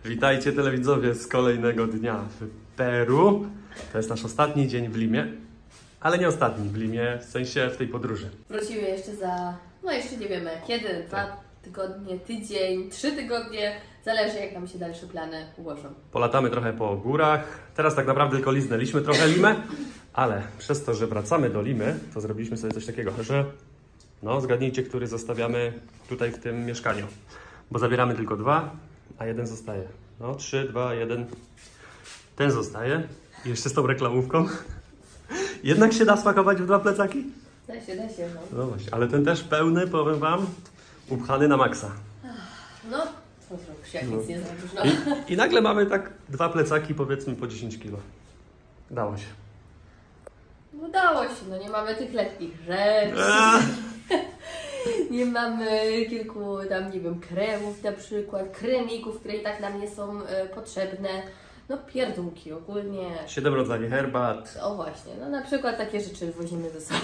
Witajcie telewidzowie z kolejnego dnia w Peru. To jest nasz ostatni dzień w Limie, ale nie ostatni w Limie, w sensie w tej podróży. Wrócimy jeszcze za, no jeszcze nie wiemy kiedy, 2 tygodnie, tydzień, 3 tygodnie, zależy jak nam się dalsze plany ułożą. Polatamy trochę po górach, teraz tak naprawdę tylko liznęliśmy trochę Limę, ale przez to, że wracamy do Limy, to zrobiliśmy sobie coś takiego, że no zgadnijcie, który zostawiamy tutaj w tym mieszkaniu, bo zabieramy tylko 2, a 1 zostaje. No 3, 2, 1, ten zostaje i jeszcze z tą reklamówką. Jednak się da spakować w 2 plecaki? Da się, no. No właśnie, ale ten też pełny, powiem wam, upchany na maksa. No, co zrobisz, jak nic nie zrobisz, no. I nagle mamy tak 2 plecaki, powiedzmy po 10 kg. Dało się. Udało się, no nie mamy tych lekkich rzeczy. Nie mamy kilku tam, nie wiem, kremów na przykład, kremików, które i tak nam nie są potrzebne. No pierdółki ogólnie. 7 rodzajów herbat. O właśnie, no na przykład takie rzeczy wozimy ze sobą.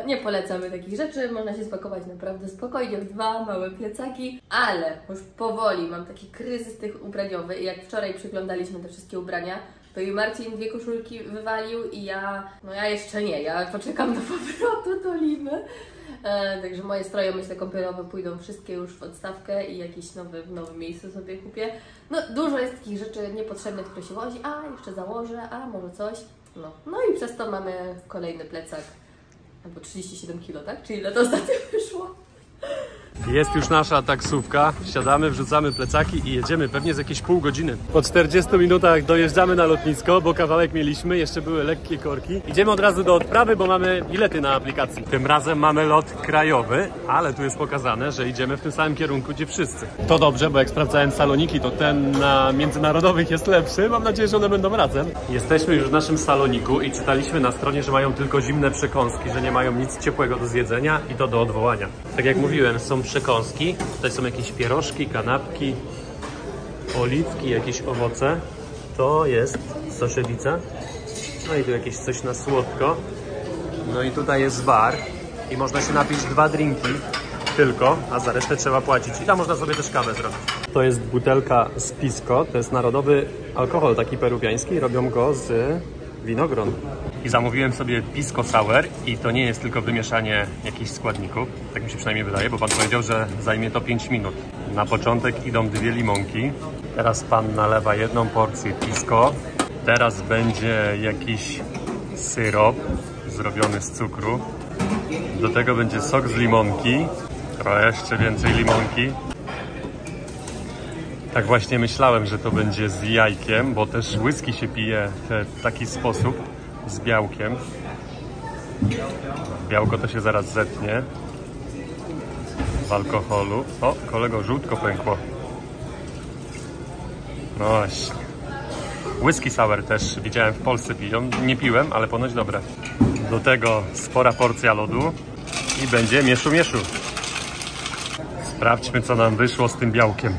Nie polecamy takich rzeczy, można się spakować naprawdę spokojnie w 2 małe plecaki, ale już powoli mam taki kryzys tych ubraniowy i jak wczoraj przyglądaliśmy te wszystkie ubrania, to i Marcin 2 koszulki wywalił i ja jeszcze nie, ja poczekam do powrotu do Limy. Także moje stroje, myślę, kąpielowe pójdą wszystkie już w odstawkę i jakieś w nowym miejscu sobie kupię. No dużo jest takich rzeczy niepotrzebnych, które się wozi, a jeszcze założę, a może coś. No i przez to mamy kolejny plecak, albo 37 kg, tak? Czyli ile to ostatnio wyszło? Jest już nasza taksówka, wsiadamy, wrzucamy plecaki i jedziemy pewnie z jakieś pół godziny. Po 40 minutach dojeżdżamy na lotnisko, bo kawałek mieliśmy, jeszcze były lekkie korki. Idziemy od razu do odprawy, bo mamy bilety na aplikacji. Tym razem mamy lot krajowy, ale tu jest pokazane, że idziemy w tym samym kierunku, gdzie wszyscy. To dobrze, bo jak sprawdzałem saloniki, to ten na międzynarodowych jest lepszy. Mam nadzieję, że one będą razem. Jesteśmy już w naszym saloniku i czytaliśmy na stronie, że mają tylko zimne przekąski, że nie mają nic ciepłego do zjedzenia i to do odwołania. Tak jak mówiłem, są przekąski, tutaj są jakieś pierożki, kanapki, oliwki, jakieś owoce. To jest soszewica. No i tu jakieś coś na słodko. No i tutaj jest bar i można się napić 2 drinki tylko, a za resztę trzeba płacić. I tam można sobie też kawę zrobić. To jest butelka z pisco, to jest narodowy alkohol taki peruwiański, robią go z winogron. I zamówiłem sobie pisco sour i to nie jest tylko wymieszanie jakichś składników, tak mi się przynajmniej wydaje, bo pan powiedział, że zajmie to 5 minut. Na początek idą 2 limonki, teraz pan nalewa 1 porcję pisco, teraz będzie jakiś syrop zrobiony z cukru, do tego będzie sok z limonki, trochę jeszcze więcej limonki. Tak właśnie myślałem, że to będzie z jajkiem, bo też whisky się pije w taki sposób, z białkiem. Białko to się zaraz zetnie w alkoholu. O, kolego, żółtko pękło. No właśnie. Whisky sour też widziałem w Polsce piją. Nie piłem, ale ponoć dobre. Do tego spora porcja lodu i będzie mieszu. Sprawdźmy, co nam wyszło z tym białkiem.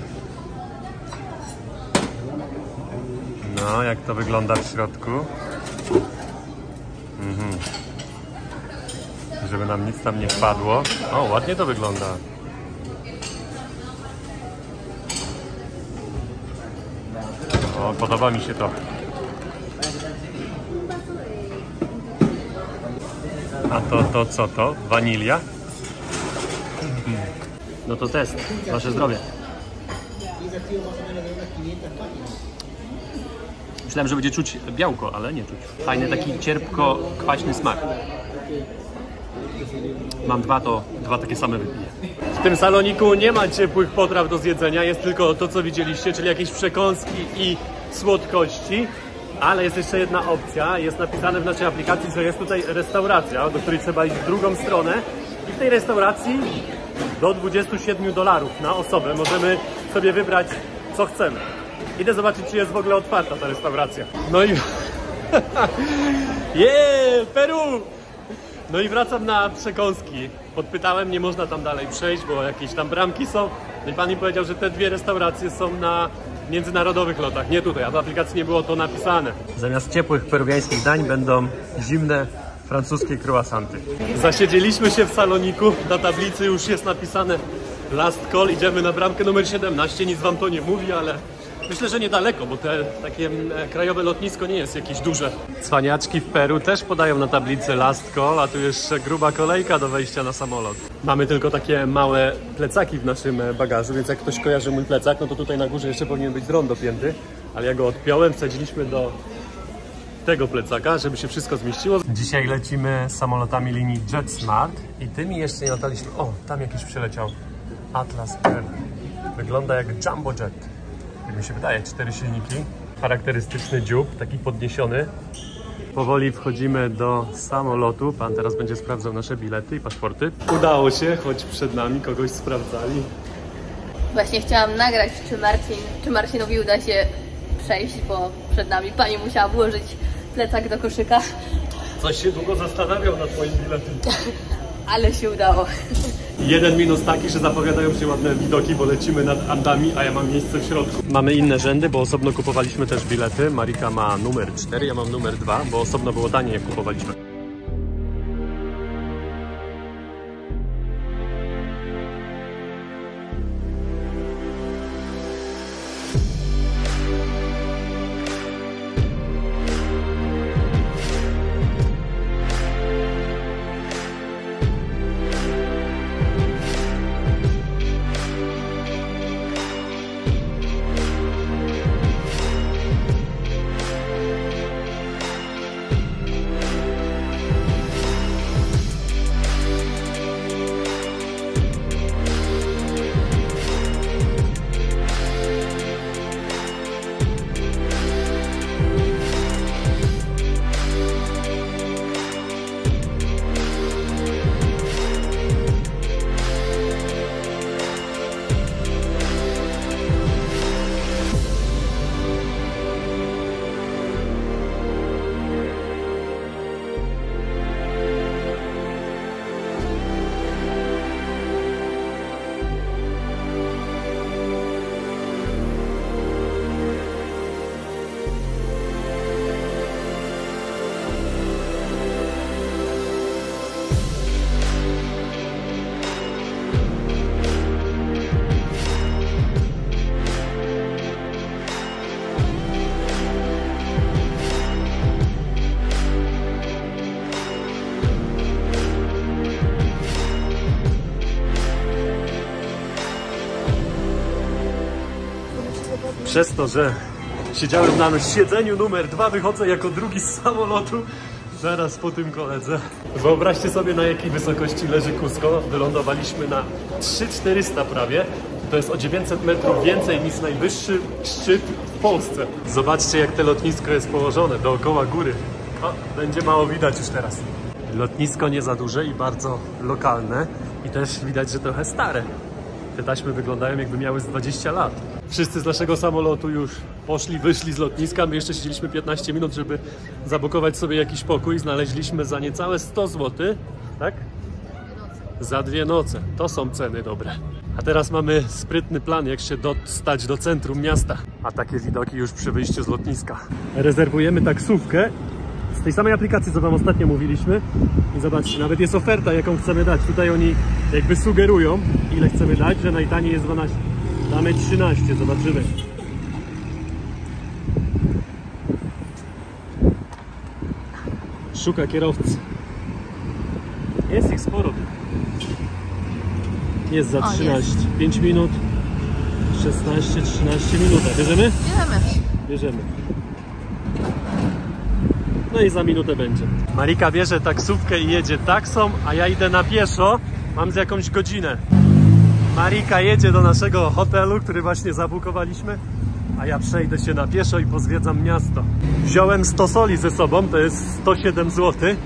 No, jak to wygląda w środku. Żeby nam nic tam nie wpadło. O, ładnie to wygląda. O, podoba mi się to. A to co to? Wanilia? No to test. Wasze zdrowie. Myślałem, że będzie czuć białko, ale nie czuć. Fajny taki cierpko-kwaśny smak. Mam 2, to 2 takie same wypiję. W tym saloniku nie ma ciepłych potraw do zjedzenia, jest tylko to, co widzieliście, czyli jakieś przekąski i słodkości. Ale jest jeszcze jedna opcja, jest napisane w naszej aplikacji, że jest tutaj restauracja, do której trzeba iść w drugą stronę. I w tej restauracji do $27 na osobę możemy sobie wybrać, co chcemy. Idę zobaczyć, czy jest w ogóle otwarta ta restauracja. No i... Peru! No i wracam na przekąski. Podpytałem, nie można tam dalej przejść, bo jakieś tam bramki są. No i pan mi powiedział, że te 2 restauracje są na międzynarodowych lotach. Nie tutaj, a w aplikacji nie było to napisane. Zamiast ciepłych peruwiańskich dań będą zimne francuskie croissanty. Zasiedzieliśmy się w saloniku. Na tablicy już jest napisane, Last call, idziemy na bramkę numer 17, nic wam to nie mówi, ale myślę, że niedaleko, bo te takie krajowe lotnisko nie jest jakieś duże. Cwaniaczki w Peru też podają na tablicy last call, a tu jeszcze gruba kolejka do wejścia na samolot. Mamy tylko takie małe plecaki w naszym bagażu, więc jak ktoś kojarzy mój plecak, no to tutaj na górze jeszcze powinien być dron dopięty, ale ja go odpiąłem, wsadziliśmy do tego plecaka, żeby się wszystko zmieściło. Dzisiaj lecimy samolotami linii JetSmart i tymi jeszcze nie lataliśmy. O, tam jakiś przyleciał Atlas Air. Wygląda jak Jumbo Jet. Jak mi się wydaje, 4 silniki. Charakterystyczny dziób, taki podniesiony. Powoli wchodzimy do samolotu. Pan teraz będzie sprawdzał nasze bilety i paszporty. Udało się, choć przed nami kogoś sprawdzali. Właśnie chciałam nagrać, czy Marcinowi uda się przejść, bo przed nami pani musiała włożyć plecak do koszyka. Coś się długo zastanawiał nad moim biletem. Ale się udało. Jeden minus taki, że zapowiadają się ładne widoki, bo lecimy nad Andami, a ja mam miejsce w środku. Mamy inne rzędy, bo osobno kupowaliśmy też bilety. Marika ma numer 4, ja mam numer 2, bo osobno było taniej jak kupowaliśmy. Przez to, że siedziałem na siedzeniu numer 2, wychodzę jako drugi z samolotu zaraz po tym koledze. Wyobraźcie sobie, na jakiej wysokości leży Cusco. Wylądowaliśmy na 3400 prawie. To jest o 900 metrów więcej niż najwyższy szczyt w Polsce. Zobaczcie, jak to lotnisko jest położone dookoła góry. O, będzie mało widać już teraz. Lotnisko nie za duże i bardzo lokalne. I też widać, że trochę stare. Te taśmy wyglądają, jakby miały z 20 lat. Wszyscy z naszego samolotu już poszli, wyszli z lotniska. My jeszcze siedzieliśmy 15 minut, żeby zabukować sobie jakiś pokój. Znaleźliśmy za niecałe 100 zł, tak? Za 2 noce. To są ceny dobre. A teraz mamy sprytny plan, jak się dostać do centrum miasta. A takie widoki już przy wyjściu z lotniska. Rezerwujemy taksówkę z tej samej aplikacji, co wam ostatnio mówiliśmy. I zobaczcie, nawet jest oferta, jaką chcemy dać. Tutaj oni jakby sugerują, ile chcemy dać, że najtaniej jest 12. Damy 13, zobaczymy. Szuka kierowcy. Jest ich sporo. Jest za 13. 5 minut, 16, 13 minut. Bierzemy? Bierzemy. No i za minutę będzie. Marika bierze taksówkę i jedzie taksą, a ja idę na pieszo. Mam z jakąś godzinę. Marika jedzie do naszego hotelu, który właśnie zabukowaliśmy, a ja przejdę się na pieszo i pozwiedzam miasto. Wziąłem 100 soli ze sobą, to jest 107 zł.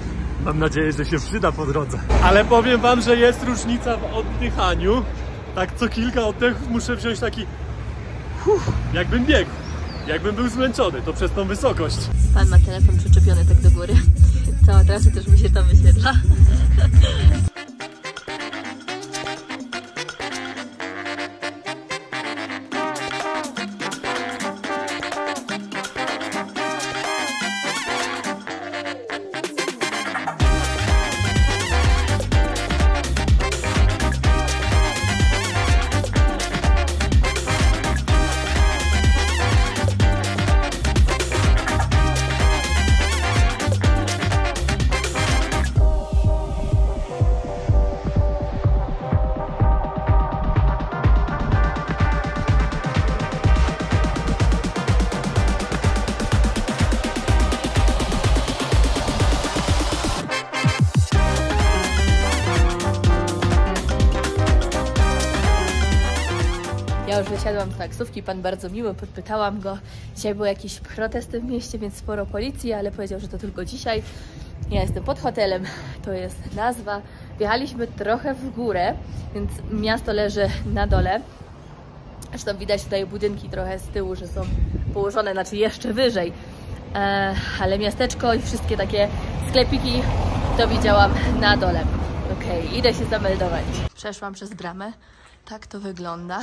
Mam nadzieję, że się przyda po drodze. Ale powiem wam, że jest różnica w oddychaniu. Tak co kilka oddechów muszę wziąć taki... jakbym biegł. Jakbym był zmęczony, to przez tą wysokość. Pan ma telefon przyczepiony tak do góry. Cała trasa też mi się tam wyświetla. wysiadłam z taksówki, pan bardzo miły, podpytałam go. Dzisiaj były jakieś protesty w mieście, więc sporo policji, ale powiedział, że to tylko dzisiaj. Ja jestem pod hotelem, to jest nazwa. Wjechaliśmy trochę w górę, więc miasto leży na dole. Zresztą widać tutaj budynki trochę z tyłu, że są położone, znaczy jeszcze wyżej. Ale miasteczko i wszystkie takie sklepiki to widziałam na dole. Okej, idę się zameldować. Przeszłam przez bramę. Tak to wygląda.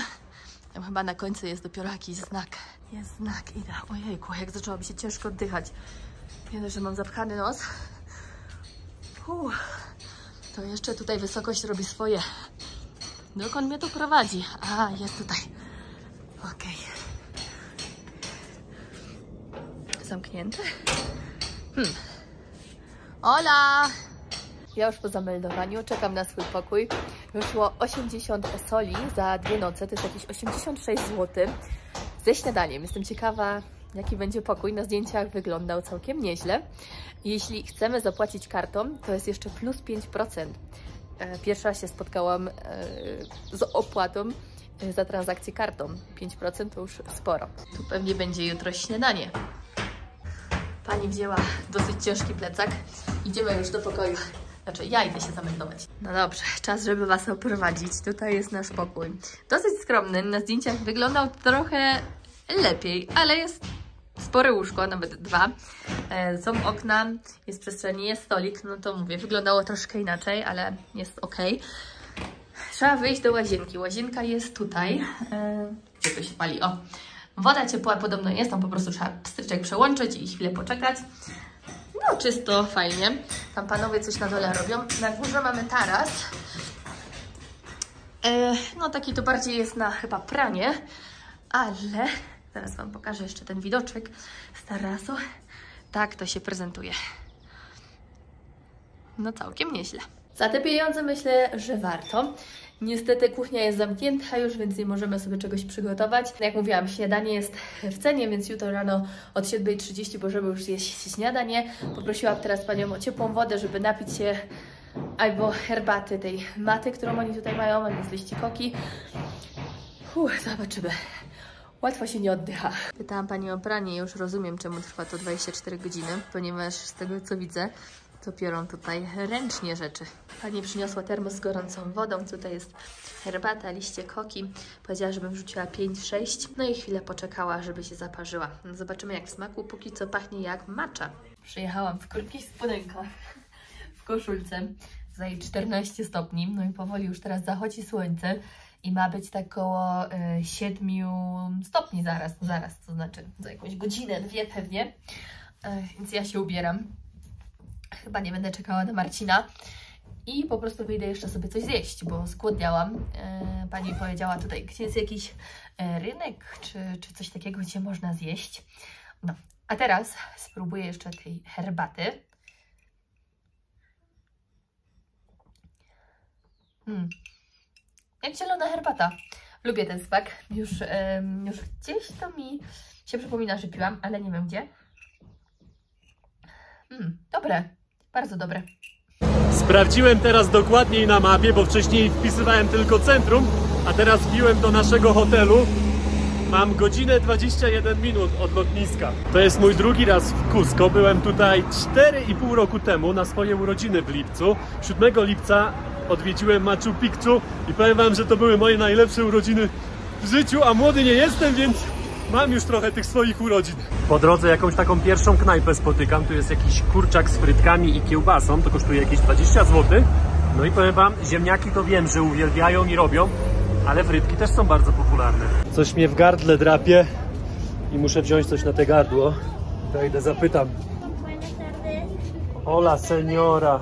Tam chyba na końcu jest dopiero jakiś znak. Jest znak, idę. Ojejku, jak zaczęło mi się ciężko oddychać. Nie dość, że mam zapchany nos. To jeszcze tutaj wysokość robi swoje. Dokąd mnie to prowadzi? A, jest tutaj. Okej. Zamknięte? Hola! Ja już po zameldowaniu czekam na swój pokój. Wyszło 80 soli za 2 noce, to jest jakieś 86 zł. Ze śniadaniem. Jestem ciekawa, jaki będzie pokój. Na zdjęciach wyglądał całkiem nieźle. Jeśli chcemy zapłacić kartą, to jest jeszcze plus 5%. Pierwszy raz się spotkałam z opłatą za transakcję kartą. 5% to już sporo. Tu pewnie będzie jutro śniadanie. Pani wzięła dosyć ciężki plecak. Idziemy już do pokoju. Znaczy, ja idę się zameldować. No dobrze, czas, żeby Was oprowadzić. Tutaj jest nasz pokój. Dosyć skromny. Na zdjęciach wyglądał trochę lepiej, ale jest spore łóżko, nawet 2. Są okna, jest przestrzeni, jest stolik. No to mówię, wyglądało troszkę inaczej, ale jest ok. Trzeba wyjść do łazienki. Łazienka jest tutaj. Gdzie to się pali? O! Woda ciepła podobno jest, tam po prostu trzeba pstryczek przełączyć i chwilę poczekać. No czysto, fajnie. Tam panowie coś na dole robią. Na górze mamy taras. No taki to bardziej jest na chyba pranie, ale zaraz Wam pokażę jeszcze ten widoczek z tarasu. Tak to się prezentuje. No całkiem nieźle. Za te pieniądze myślę, że warto. Niestety kuchnia jest zamknięta już, więc nie możemy sobie czegoś przygotować. Jak mówiłam, śniadanie jest w cenie, więc jutro rano od 7:30 możemy już zjeść śniadanie. Poprosiłam teraz Panią o ciepłą wodę, żeby napić się albo herbaty tej maty, którą oni tutaj mają, albo z liści koki. Zobaczymy. Łatwo się nie oddycha. Pytałam Pani o pranie, już rozumiem, czemu trwa to 24 godziny, ponieważ z tego co widzę, to biorą tutaj ręcznie rzeczy. Pani przyniosła termos z gorącą wodą. Tutaj jest herbata, liście koki. Powiedziała, żebym wrzuciła 5-6. No i chwilę poczekała, żeby się zaparzyła. No zobaczymy jak w smaku. Póki co pachnie jak matcha. Przyjechałam w krótkich spodenkach, w koszulce. Tutaj 14 stopni. No i powoli już teraz zachodzi słońce. I ma być tak około 7 stopni zaraz. To znaczy za jakąś godzinę, 2 pewnie. Więc ja się ubieram. Chyba nie będę czekała na Marcina i po prostu wyjdę jeszcze sobie coś zjeść, bo skłodniałam. Pani powiedziała tutaj, gdzie jest jakiś rynek czy coś takiego, gdzie można zjeść. No, a teraz spróbuję jeszcze tej herbaty. Jak zielona herbata. Lubię ten smak. Już gdzieś to mi się przypomina, że piłam, ale nie wiem gdzie. Dobre. Bardzo dobre. Sprawdziłem teraz dokładniej na mapie, bo wcześniej wpisywałem tylko centrum, a teraz wbiłem do naszego hotelu. Mam godzinę 21 minut od lotniska. To jest mój drugi raz w Cusco. Byłem tutaj 4,5 roku temu na swoje urodziny w lipcu. 7 lipca odwiedziłem Machu Picchu i powiem Wam, że to były moje najlepsze urodziny w życiu, a młody nie jestem, więc mam już trochę tych swoich urodzin. Po drodze jakąś taką pierwszą knajpę spotykam. Tu jest jakiś kurczak z frytkami i kiełbasą. To kosztuje jakieś 20 zł. No i powiem Wam, ziemniaki to wiem, że uwielbiają i robią, ale frytki też są bardzo popularne. Coś mnie w gardle drapie i muszę wziąć coś na te gardło. To idę zapytam. Hola, señora.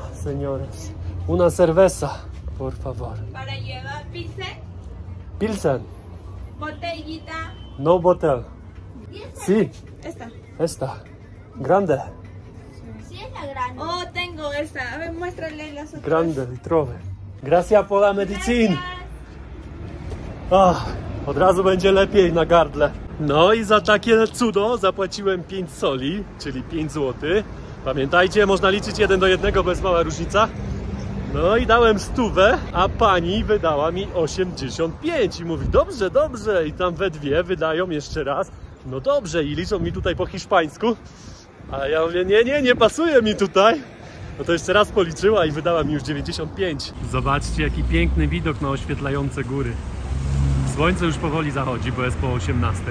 Una cerveza, por favor. Para llevar pilsen, Pilsen. botellita. No bottle. Sí, Esta. esta. Grande. Sí, es la grande. Oh, tengo esta. A ver, muéstrale las otras. Grande, litrowy. Gracias por la medicina. Od razu będzie lepiej na gardle. No i za takie cudo zapłaciłem 5 soli, czyli 5 zł. Pamiętajcie, można liczyć 1 do 1, bo jest mała różnica. No i dałem 100, a pani wydała mi 85 i mówi dobrze, dobrze i tam we dwie wydają jeszcze raz. No dobrze i liczą mi tutaj po hiszpańsku, a ja mówię nie pasuje mi tutaj. No to jeszcze raz policzyła i wydała mi już 95. Zobaczcie jaki piękny widok na oświetlające góry. Słońce już powoli zachodzi, bo jest po 18.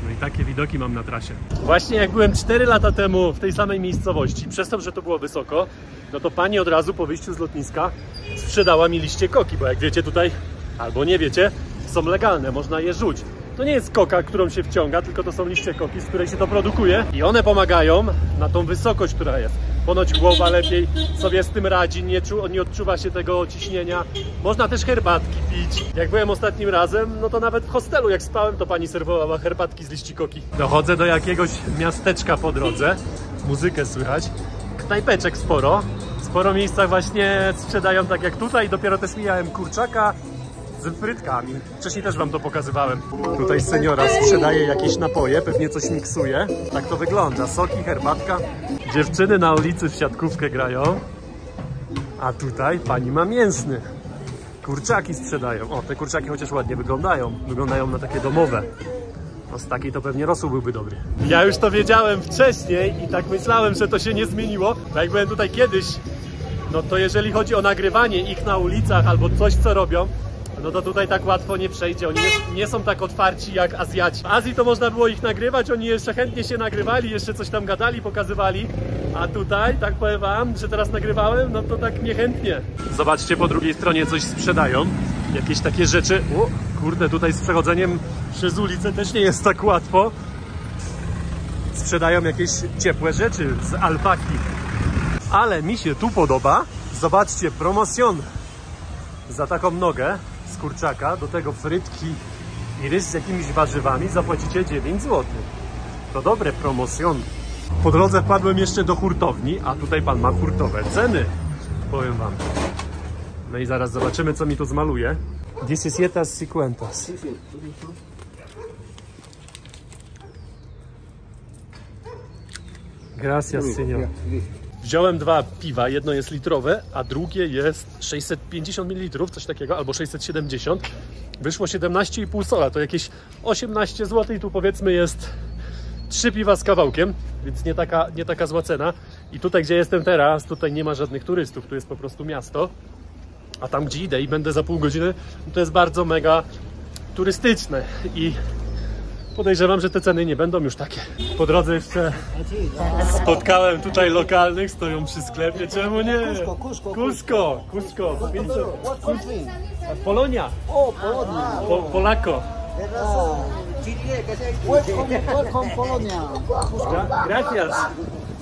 No i takie widoki mam na trasie. Właśnie jak byłem 4 lata temu w tej samej miejscowości, przez to, że to było wysoko, no to pani od razu po wyjściu z lotniska sprzedała mi liście koki, bo jak wiecie tutaj, albo nie wiecie, są legalne, można je rzuć. To nie jest koka, którą się wciąga, tylko to są liście koki, z której się to produkuje i one pomagają na tą wysokość, która jest. Ponoć głowa lepiej sobie z tym radzi, nie odczuwa się tego ciśnienia. Można też herbatki pić. Jak byłem ostatnim razem, no to nawet w hostelu jak spałem, to pani serwowała herbatki z liści koki. Dochodzę do jakiegoś miasteczka po drodze, muzykę słychać, knajpeczek sporo. W sporo miejscach właśnie sprzedają tak jak tutaj, dopiero też mijałem kurczaka z frytkami. Wcześniej też wam to pokazywałem. Tutaj seniora sprzedaje jakieś napoje, pewnie coś miksuje. Tak to wygląda. Soki, herbatka. Dziewczyny na ulicy w siatkówkę grają. A tutaj pani ma mięsny. Kurczaki sprzedają. O, te kurczaki chociaż ładnie wyglądają. Wyglądają na takie domowe. No z takiej to pewnie rosół byłby dobry. Ja już to wiedziałem wcześniej i tak myślałem, że to się nie zmieniło. Bo jak byłem tutaj kiedyś, no to jeżeli chodzi o nagrywanie ich na ulicach albo coś co robią, no to tutaj tak łatwo nie przejdzie, oni nie są tak otwarci jak Azjaci. W Azji to można było ich nagrywać, oni jeszcze chętnie się nagrywali, jeszcze coś tam gadali, pokazywali. A tutaj, tak powiem wam, że teraz nagrywałem, no to tak niechętnie. Zobaczcie, po drugiej stronie coś sprzedają, jakieś takie rzeczy. O, kurde, tutaj z przechodzeniem przez ulicę też nie jest tak łatwo. Sprzedają jakieś ciepłe rzeczy z alpaki. Ale mi się tu podoba, zobaczcie, promocjon. Za taką nogę z kurczaka, do tego frytki i ryż z jakimiś warzywami zapłacicie 9 zł. To dobre promocjon. Po drodze wpadłem jeszcze do hurtowni, a tutaj pan ma hurtowe ceny. Powiem wam. No i zaraz zobaczymy, co mi tu zmaluje. 17.50. Gracias, señor. Wziąłem 2 piwa, jedno jest litrowe, a drugie jest 650 ml, coś takiego, albo 670. Wyszło 17,5 sola, to jakieś 18 zł i tu powiedzmy jest 3 piwa z kawałkiem, więc nie taka zła cena. I tutaj, gdzie jestem teraz, tutaj nie ma żadnych turystów, tu jest po prostu miasto. A tam, gdzie idę i będę za pół godziny, to jest bardzo mega turystyczne i podejrzewam, że te ceny nie będą już takie. Po drodze jeszcze spotkałem tutaj lokalnych, stoją przy sklepie. Czemu nie? Cusco. Polonia. O, Polonia. Polako. Welcome, Polonia. Gracias.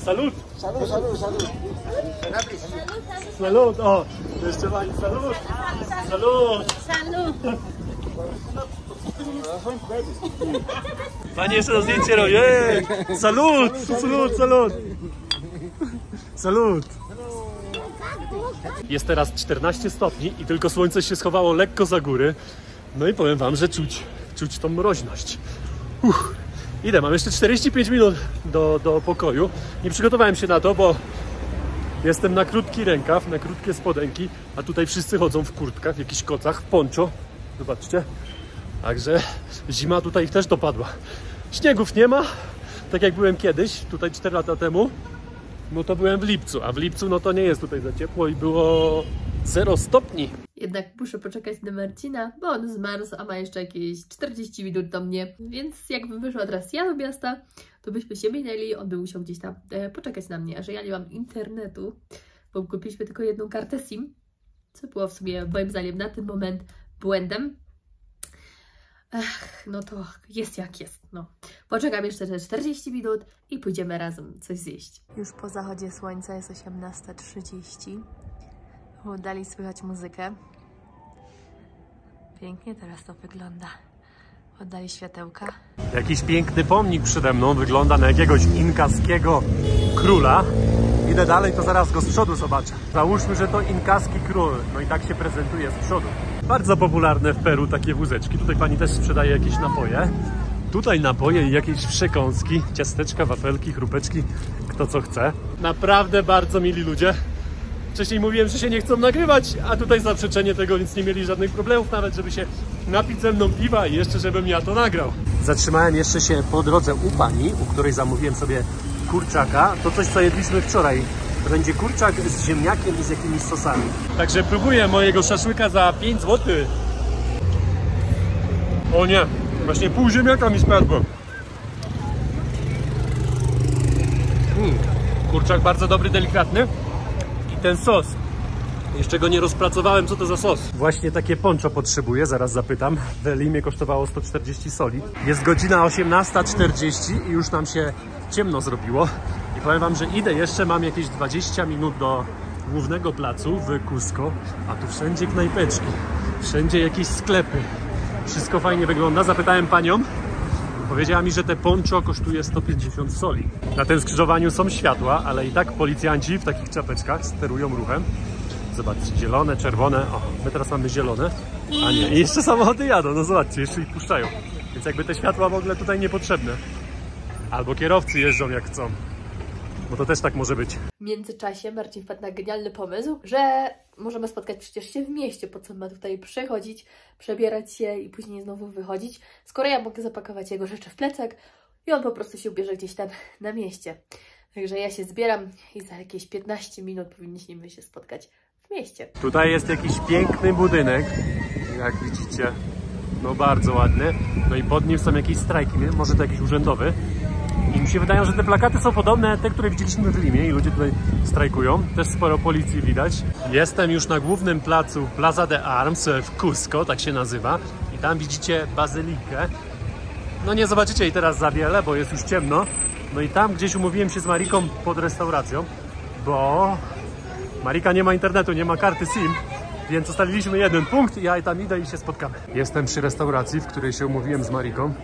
Salud. Salud. Salud. O, jeszcze pani. Salud. Pani jeszcze na zdjęcie robi. Salud. Jest teraz 14 stopni i tylko słońce się schowało lekko za góry. No i powiem wam, że czuć tą mroźność. Idę, mam jeszcze 45 minut do pokoju. Nie przygotowałem się na to, bo jestem na krótki rękaw, na krótkie spodenki, a tutaj wszyscy chodzą w kurtkach, w jakichś kocach, w poncho. Zobaczcie. Także zima tutaj ich też dopadła. Śniegów nie ma, tak jak byłem kiedyś, tutaj 4 lata temu. No to byłem w lipcu, a w lipcu no to nie jest tutaj za ciepło i było 0 stopni. Jednak muszę poczekać na Marcina, bo on zmarzł, a ma jeszcze jakieś 40 minut do mnie. Więc jakbym wyszła teraz ja do miasta, to byśmy się minęli, on by musiał gdzieś tam poczekać na mnie. A że ja nie mam internetu, bo kupiliśmy tylko jedną kartę SIM, co było w sumie moim zdaniem na ten moment błędem. No to jest jak jest, no. Poczekam jeszcze te 40 minut i pójdziemy razem coś zjeść. Już po zachodzie słońca jest 18:30. Dali słychać muzykę. Pięknie teraz to wygląda. Oddali światełka. Jakiś piękny pomnik przede mną, wygląda na jakiegoś inkaskiego króla. Idę dalej, to zaraz go z przodu zobaczę. Załóżmy, że to inkaski król, no i tak się prezentuje z przodu. Bardzo popularne w Peru takie wózeczki. Tutaj pani też sprzedaje jakieś napoje. Tutaj napoje i jakieś przekąski, ciasteczka, wafelki, chrupeczki, kto co chce. Naprawdę bardzo mili ludzie. Wcześniej mówiłem, że się nie chcą nagrywać, a tutaj zaprzeczenie tego, więc nie mieli żadnych problemów nawet, żeby się napić ze mną piwa i jeszcze żebym ja to nagrał. Zatrzymałem jeszcze się po drodze u pani, u której zamówiłem sobie kurczaka. To coś, co jedliśmy wczoraj. To będzie kurczak z ziemniakiem i z jakimiś sosami. Także próbuję mojego szaszłyka za 5 zł. O nie, właśnie pół ziemniaka mi spadło. Kurczak bardzo dobry, delikatny. I ten sos. Jeszcze go nie rozpracowałem, co to za sos. Właśnie takie poncho potrzebuję, zaraz zapytam. W Limie kosztowało 140 soli. Jest godzina 18:40 i już nam się ciemno zrobiło. I powiem wam, że idę jeszcze, mam jakieś 20 minut do głównego placu w Cusco, a tu wszędzie knajpeczki, wszędzie jakieś sklepy. Wszystko fajnie wygląda. Zapytałem panią, powiedziała mi, że te poncho kosztuje 150 soli. Na tym skrzyżowaniu są światła, ale i tak policjanci w takich czapeczkach sterują ruchem. Zobaczcie, zielone, czerwone. O, my teraz mamy zielone. A nie, i jeszcze samochody jadą. No zobaczcie, jeszcze ich puszczają. Więc jakby te światła w ogóle tutaj niepotrzebne. Albo kierowcy jeżdżą jak chcą. Bo to też tak może być. W międzyczasie Marcin wpadł na genialny pomysł, że możemy spotkać przecież się w mieście, po co ma tutaj przychodzić, przebierać się i później znowu wychodzić, skoro ja mogę zapakować jego rzeczy w plecak i on po prostu się ubierze gdzieś tam na mieście. Także ja się zbieram i za jakieś 15 minut powinniśmy się spotkać w mieście. Tutaj jest jakiś piękny budynek, jak widzicie. No bardzo ładny. No i pod nim są jakieś strajki, może to jakiś urzędowy. I mi się wydaje, że te plakaty są podobne, te, które widzieliśmy w Limie i ludzie tutaj strajkują. Też sporo policji widać. Jestem już na głównym placu Plaza de Armas w Cusco, tak się nazywa. I tam widzicie bazylikę. No nie zobaczycie jej teraz za wiele, bo jest już ciemno. No i tam gdzieś umówiłem się z Mariką pod restauracją, bo Marika nie ma internetu, nie ma karty SIM. Więc ustaliliśmy jeden punkt i ja tam idę i się spotkamy. Jestem przy restauracji, w której się umówiłem z Mariką.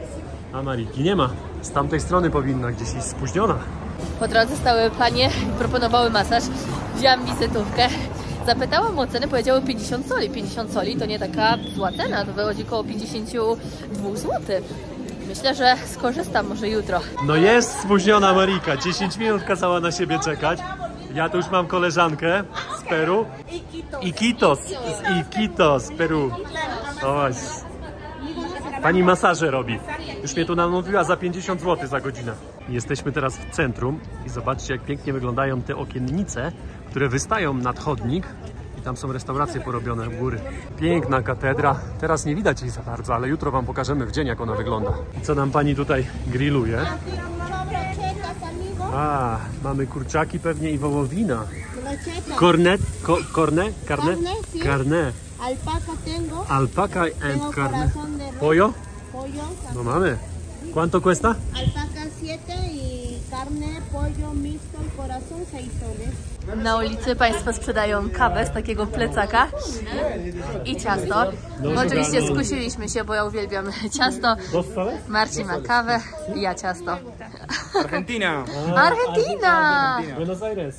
A Mariki nie ma. Z tamtej strony powinna gdzieś iść spóźniona. Po drodze stały panie i proponowały masaż. Wzięłam wizytówkę. Zapytałam o cenę, powiedziały 50 soli. 50 soli to nie taka zła cena, to wychodzi około 52 zł. Myślę, że skorzystam może jutro. No jest spóźniona Marika. 10 minut kazała na siebie czekać. Ja tu już mam koleżankę z Peru. Iquitos. Z Iquitos, Peru. O, pani masaże robi. Już mnie tu namówiła za 50 zł za godzinę. Jesteśmy teraz w centrum i zobaczcie, jak pięknie wyglądają te okiennice, które wystają nad chodnik. I tam są restauracje porobione w góry. Piękna katedra. Teraz nie widać jej za bardzo, ale jutro wam pokażemy w dzień, jak ona wygląda. I co nam pani tutaj grilluje? A, mamy kurczaki pewnie i wołowina. Carne. Alpaca tengo. Alpaca and carne. Corazón de res. Pollo? Pollo. No mamy. ¿Cuánto cuesta? Alpaca 7 y carne, pollo mixto, el corazón 6 soles. Na ulicy Państwo sprzedają kawę z takiego plecaka i ciasto. Oczywiście skusiliśmy się, bo ja uwielbiam ciasto. Marcin ma kawę i ja ciasto. Argentina. Argentina! Buenos Aires.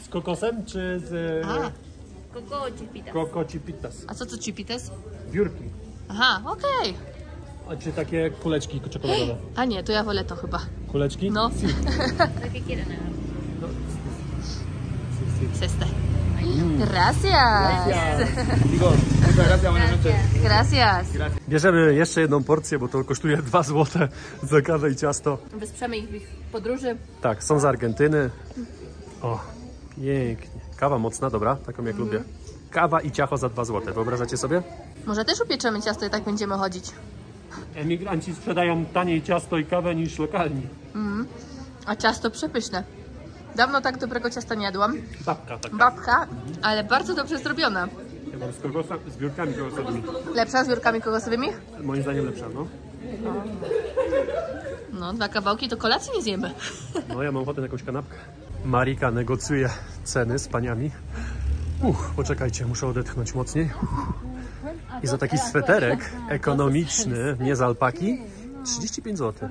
Z kokosem czy z... Coco chipitas. A co to chipitas? Biurki. Aha, okej. A czy takie kuleczki czekoladowe? A nie, to ja wolę to chyba. Kuleczki? No. Sí. Ceste. Gracias. Digo, muchas gracias, buenas noches. Gracias. Bierzemy jeszcze jedną porcję, bo to kosztuje 2 zł za kawę i ciasto. Wesprzemy ich w ich podróży. Tak, są z Argentyny. O, pięknie. Kawa mocna, dobra, taką jak lubię. Kawa i ciacho za 2 zł. Wyobrażacie sobie? Może też upieczemy ciasto i tak będziemy chodzić. Emigranci sprzedają taniej ciasto i kawę niż lokalni. A ciasto przepyszne. Dawno tak dobrego ciasta nie jadłam. Babka taka. Babka, ale bardzo dobrze zrobiona. Ja mam z biurkami kokosowymi. Lepsza z biurkami kokosowymi? Moim zdaniem lepsza, no. No, 2 kawałki to kolacji nie zjemy. No, ja mam ochotę na jakąś kanapkę. Marika negocjuje ceny z paniami. Poczekajcie, muszę odetchnąć mocniej. I za taki sweterek ekonomiczny, nie z alpaki, 35 zł.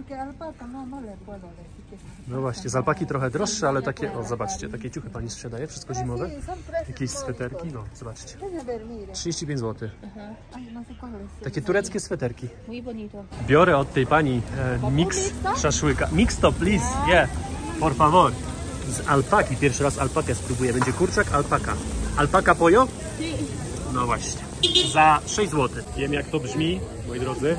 No właśnie, z alpaki trochę droższe, ale takie, o zobaczcie, takie ciuchy pani sprzedaje, wszystko zimowe. Jakieś sweterki, no zobaczcie. 35 zł. Takie tureckie sweterki. Biorę od tej pani mix szaszłyka. Mixto, please, yeah, por favor. z alpaki. Pierwszy raz alpakę spróbuję. Będzie kurczak, alpaka. Alpaka pollo? No właśnie. Za 6 zł. Wiem jak to brzmi, moi drodzy.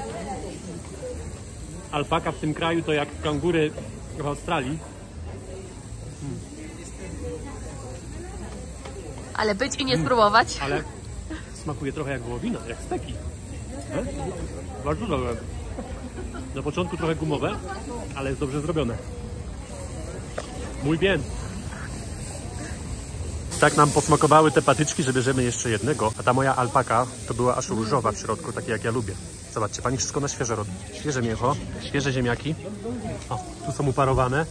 Alpaka w tym kraju to jak kangury w Australii. Ale być i nie spróbować. Ale smakuje trochę jak wołowina, jak steki. Bardzo dobre. Na początku trochę gumowe, ale jest dobrze zrobione. Muy bien. Tak nam posmakowały te patyczki, że bierzemy jeszcze jednego. A ta moja alpaka to była aż różowa w środku, takie jak ja lubię. Zobaczcie, pani wszystko na świeże robi. Świeże mięcho, świeże ziemniaki. O, tu są uparowane.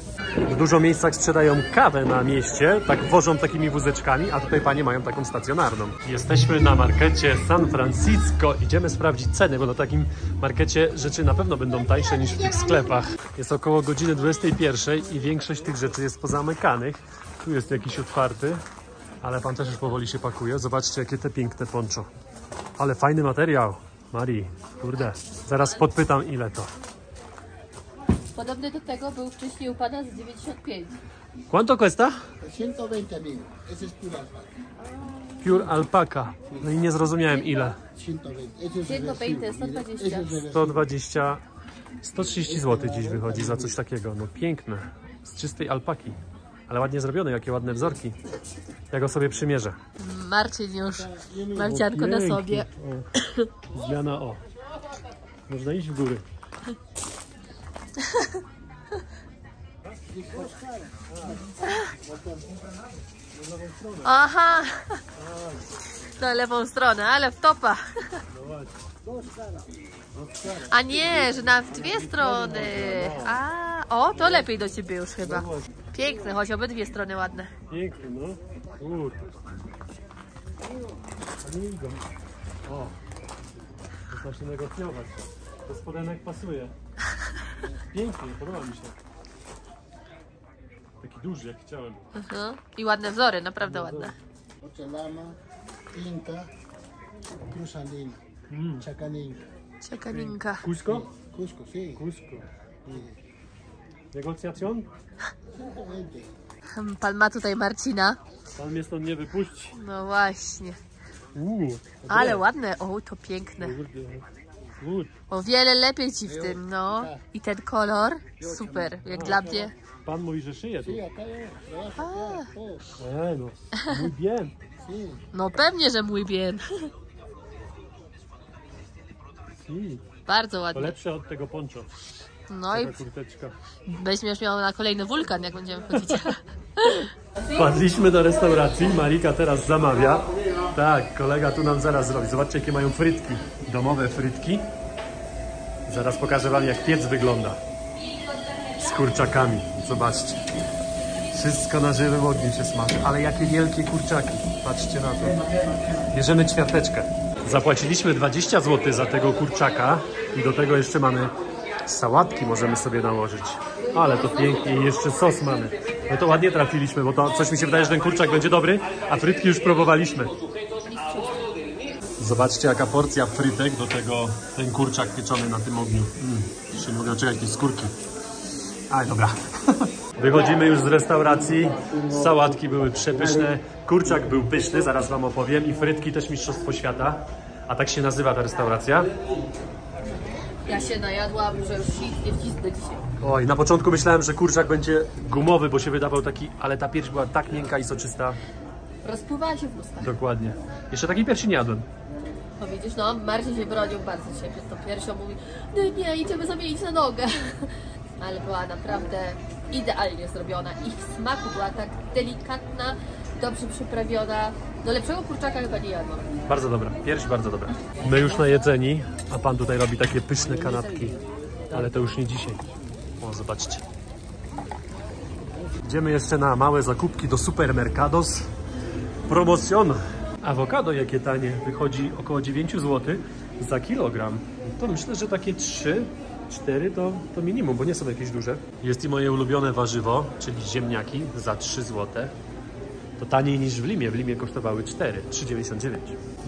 W dużo miejscach sprzedają kawę na mieście, tak wożą takimi wózeczkami, a tutaj panie mają taką stacjonarną. Jesteśmy na markecie San Francisco. Idziemy sprawdzić ceny, bo na takim markecie rzeczy na pewno będą tańsze niż w tych sklepach. Jest około godziny 21 i większość tych rzeczy jest pozamykanych. Tu jest jakiś otwarty, ale pan też już powoli się pakuje. Zobaczcie, jakie te piękne poncho. Ale fajny materiał. Marii, kurde, zaraz podpytam ile to. Podobny do tego był wcześniej u pana z 95. ¿Cuánto cuesta? 120.000. Ese es pura alpaca. Pure alpaka. No i nie zrozumiałem ile. 120. Ese es 120, reversible. 120. Ese es reversible. 120, 130 zł dziś wychodzi za coś takiego. No piękne. Z czystej alpaki. Ale ładnie zrobione, jakie ładne wzorki. Ja go sobie przymierzę. Marcin już. Marcianko na sobie. O, zmiana o. Można iść w góry. Aha! Na lewą stronę, ale w topa. A nie, że na dwie strony. O, to lepiej do ciebie już chyba. Piękne, choć obydwie strony ładne. Piękny, no. Kurde. Amigo. O. Można się negocjować. To spodenek pasuje. Pięknie, podoba mi się. Taki duży, jak chciałem. I ładne wzory, naprawdę ładne. Porcelana, Inca, Cruz Andina, Chacaninca. Ciekaninka. Cusco? Cusco, sí. Cusco. Negocjacjon? 120. Pan ma tutaj Marcina. Pan mnie stąd nie wypuści. No właśnie. Dobre. Ale ładne. O, to piękne. Good. O wiele lepiej ci w tym, no. I ten kolor, super, jak dla mnie. Pan mówi, że szyje tu. Sí, acá es. Todo. No. Muy bien. Sí. No pewnie, że mój bien. Si. Bardzo To ładnie. lepsze od tego poncho. No i Taka kurteczka. będziesz miał na kolejny wulkan, jak będziemy chodzić. Wpadliśmy do restauracji, Marika teraz zamawia. Tak, kolega tu nam zaraz zrobi. Zobaczcie, jakie mają frytki. Domowe frytki. Zaraz pokażę wam, jak piec wygląda. Z kurczakami. Zobaczcie. Wszystko na żywym ogniu się smaży. Ale jakie wielkie kurczaki. Patrzcie na to. Bierzemy ćwiarteczkę. Zapłaciliśmy 20 zł za tego kurczaka. I do tego jeszcze mamy sałatki, możemy sobie nałożyć. Ale to pięknie i jeszcze sos mamy. No to ładnie trafiliśmy, bo to coś mi się wydaje, że ten kurczak będzie dobry, a frytki już próbowaliśmy. Zobaczcie, jaka porcja frytek, do tego ten kurczak pieczony na tym ogniu. Jeszcze nie mogę doczekać tej skórki. Ale dobra. Wychodzimy już z restauracji. Sałatki były przepyszne, kurczak był pyszny, zaraz wam opowiem, i frytki też mistrzostwo świata. A tak się nazywa ta restauracja. Ja się najadłam, że już nic nie wcisnę dzisiaj. Oj, na początku myślałem, że kurczak będzie gumowy, bo się wydawał taki, ale ta pierś była tak miękka i soczysta. Rozpływała się w ustach. Dokładnie. Jeszcze takiej piersi nie jadłem. No widzisz, no, Marcin się bronił bardzo dzisiaj przed tą piersią. Mówi, nie, idziemy zamienić na nogę. Ale była naprawdę idealnie zrobiona. I w smaku była tak delikatna, dobrze przyprawiona. No lepszego kurczaka chyba nie jadłam. Bardzo dobra, pierś bardzo dobra. My już najedzeni, a pan tutaj robi takie pyszne kanapki. Ale to już nie dzisiaj. O, zobaczcie. Idziemy jeszcze na małe zakupki do Supermercados. Promocjon. Awokado jakie tanie. Wychodzi około 9 zł za kilogram. To myślę, że takie 3-4 to minimum, bo nie są jakieś duże. Jest i moje ulubione warzywo, czyli ziemniaki za 3 zł. To taniej niż w Limie. W Limie kosztowały 3,99.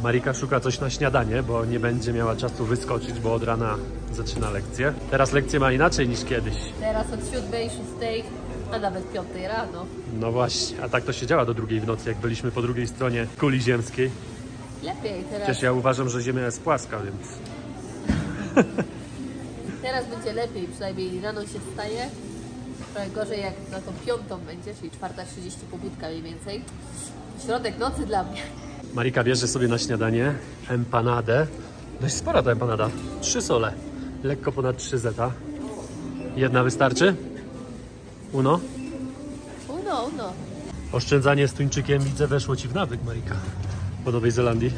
Marika szuka coś na śniadanie, bo nie będzie miała czasu wyskoczyć, bo od rana zaczyna lekcję. Teraz lekcję ma inaczej niż kiedyś. Teraz od 7, 6 A nawet 5 rano. No właśnie, a tak to się działa do 2 w nocy, jak byliśmy po drugiej stronie kuli ziemskiej. Lepiej teraz. Przecież ja uważam, że Ziemia jest płaska, więc... Teraz będzie lepiej, przynajmniej rano się wstaje. Trochę gorzej jak na tą 5 będzie, czyli 4:30 pobudka mniej więcej. Środek nocy dla mnie. Marika bierze sobie na śniadanie empanadę. Dość spora ta empanada. 3 sole. Lekko ponad 3 zeta. Jedna wystarczy? Uno? Uno. Oszczędzanie z tuńczykiem, widzę, weszło ci w nawyk, Marika. Po Nowej Zelandii.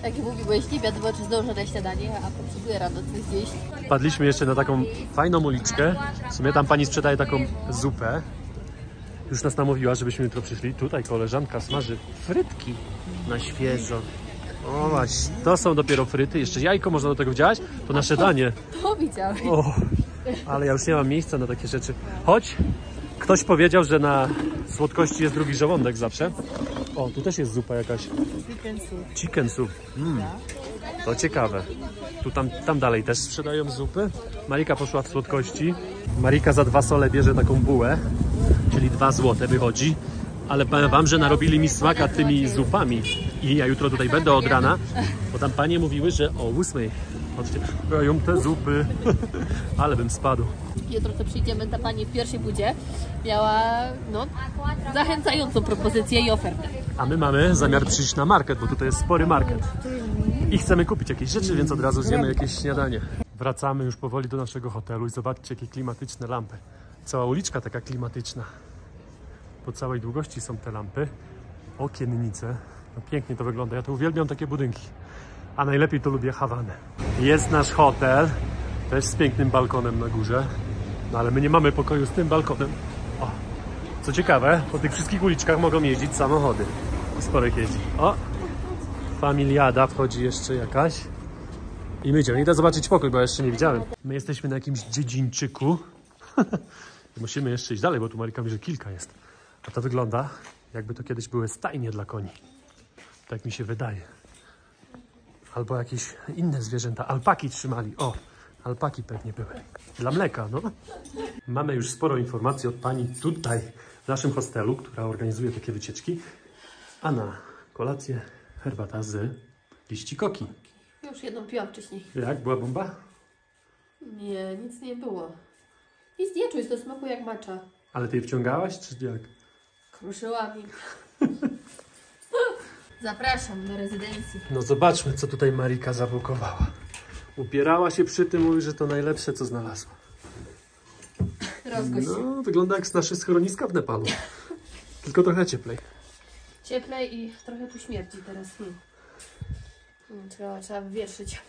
Tak jak mówiłeś, nie wiadomo, czy zdążę na śniadanie, a potrzebuję rano coś zjeść. Wpadliśmy jeszcze na taką fajną uliczkę. W sumie tam pani sprzedaje taką zupę. Już nas namówiła, żebyśmy jutro przyszli. Tutaj koleżanka smaży frytki na świeżo. O właśnie, to są dopiero fryty. Jeszcze jajko można do tego wdziałać. To nasze danie. To widziałeś. O, ale ja już nie mam miejsca na takie rzeczy. Choć ktoś powiedział, że na słodkości jest drugi żołądek zawsze. O, tu też jest zupa jakaś. Chicken soup. To ciekawe. Tu tam dalej też sprzedają zupy. Marika poszła w słodkości. Marika za 2 sole bierze taką bułę, czyli 2 złote wychodzi. Ale powiem wam, że narobili mi smaka tymi zupami. I ja jutro tutaj będę od rana, bo tam panie mówiły, że o 8:00. Patrzcie, mają te zupy. Ale bym spadł. Jutro co przyjdziemy, ta pani w pierwszej budzie miała zachęcającą propozycję i ofertę. A my mamy zamiar przyjść na market, bo tutaj jest spory market. I chcemy kupić jakieś rzeczy, więc od razu zjemy jakieś śniadanie. Wracamy już powoli do naszego hotelu i zobaczcie, jakie klimatyczne lampy. Cała uliczka taka klimatyczna. Po całej długości są te lampy. Okiennice. No pięknie to wygląda. Ja to uwielbiam takie budynki. A najlepiej to lubię Hawanę. Jest nasz hotel. Też z pięknym balkonem na górze. No ale my nie mamy pokoju z tym balkonem. O, co ciekawe, po tych wszystkich uliczkach mogą jeździć samochody. I sporek jeździ. O, familiada wchodzi jeszcze jakaś. I my idziemy. Idę zobaczyć pokój, bo ja jeszcze nie widziałem. My jesteśmy na jakimś dziedzińczyku. Musimy jeszcze iść dalej, bo tu Marika mówi, że kilka jest. A to wygląda, jakby to kiedyś były stajnie dla koni. Tak mi się wydaje. Albo jakieś inne zwierzęta. Alpaki trzymali. O, alpaki pewnie były. Dla mleka, no. Mamy już sporo informacji od pani tutaj w naszym hostelu, która organizuje takie wycieczki. A na kolację herbata z liści koki. Już jedną piłam wcześniej. Jak? Była bomba? Nie, nic nie było. Nic nie czuć, to smaku jak macza. Ale ty je wciągałaś, czy jak? Kruszyła mi. Zapraszam do rezydencji. No zobaczmy, co tutaj Marika zabukowała. Upierała się przy tym, mówi, że to najlepsze, co znalazła. Rozgość się. No, wygląda jak z naszych schroniska w Nepalu. Tylko trochę cieplej. Cieplej i trochę tu śmierdzi teraz. Trzeba wywietrzyć.